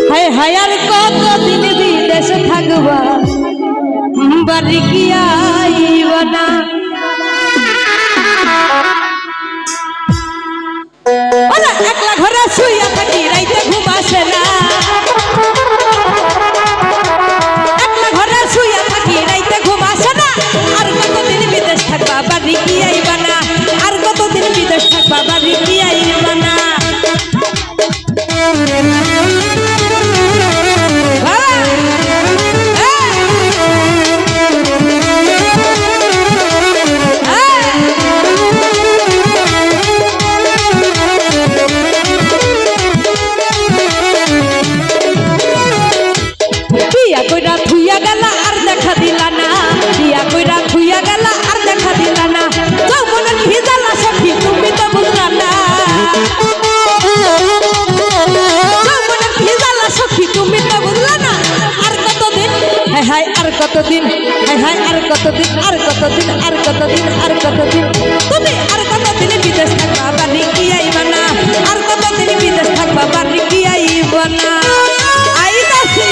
হায় হায় আর কতদিন বিদেশে থাকবা, বাড়ি কি আইবা না। একলা ঘরে শুইয়া থাকি, রাইতে ঘুম আসে না। একলা ঘরে শুইয়া থাকি, রাইতে ঘুম আসে না। আর কতদিন বিদেশ থাকবা, বাড়ি কি আইবা না। আর কতদিন বিদেশ থাকবা, বাড়ি কি আইবা না। আর কতদিন, হায় হায় আর কতদিন, আর কতদিন, আর কতদিন, আর কতদিন তুমি আর কতদিন বিদেশ থাকবা, বাড়ি কি আইবা না। আর কতদিন বিদেশ থাকবা, বাড়ি কি আইবা না। আইতাছি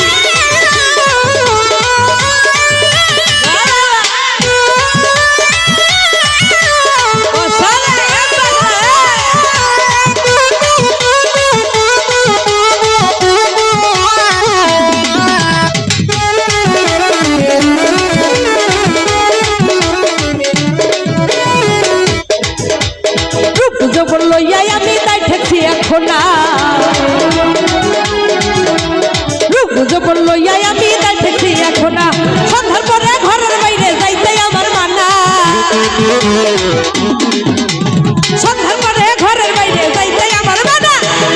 আমি তাই ঠেকছি এখন না। রূপ যৌবন লইয়াই আমি তাই ঠেকছি এখন না। সন্ধ্যার পরে ঘরের বাইরে যাইতে আমার মানা। সন্ধ্যার পরে ঘরের বাইরে যাইতে আমার মানা।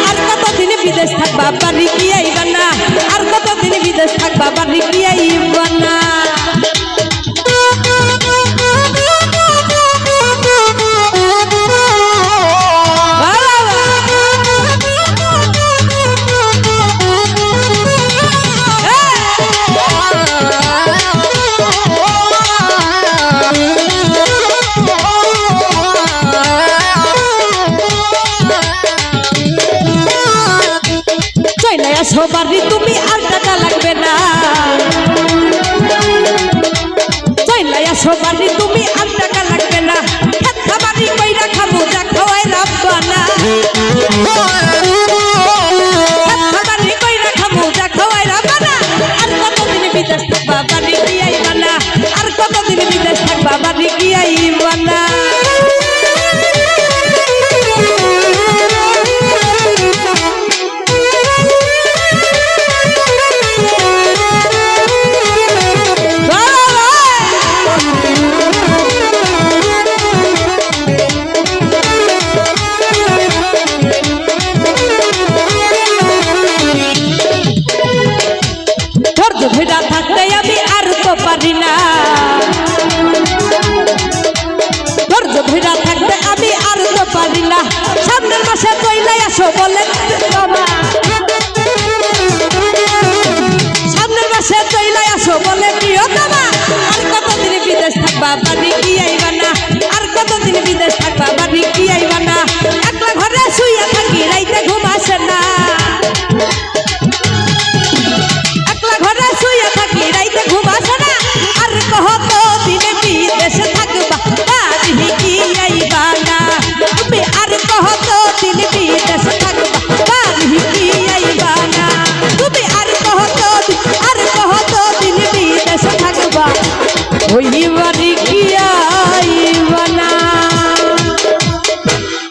আর কতদিন বিদেশ থাকবা, বাড়ি কি আইবা না। আর কতদিন বিদেশ থাকবা, বাড়ি কি আইবা না। বাড়ি তুমি আর টাকা লাগবে না। বাড়ি তুমি আর টাকা লাগবে না। বাড়ি কইরা খাবো, যা খাওয়াই রাখবা না। বাড়ি কইরা খাবো, যা খাওয়াই রাখবা না। আর কতদিন বিদেশ থাকবা, বাড়ি কি আইবা না। আর কতদিন বিদেশ থাকবা, বাড়ি কি আইবা না। থাকতে আমি আর তো পারি না। ধৈর্য ধৈর্য থাকতে আমি আর তো পারি না। সামনের মাসে কইলে আসো বলে বাবা। সামনের মাসে কইলে আসো বলে প্রিয় বাবা। আর কতদিন বিদেশ থাকবা, বাড়ি কি আইবা না। আর কতদিন বিদেশ থাকবা, বাড়ি কি আইবা না। একলা ঘরে শুইয়া থাকি, রাইতে ঘুম আসে না। ওই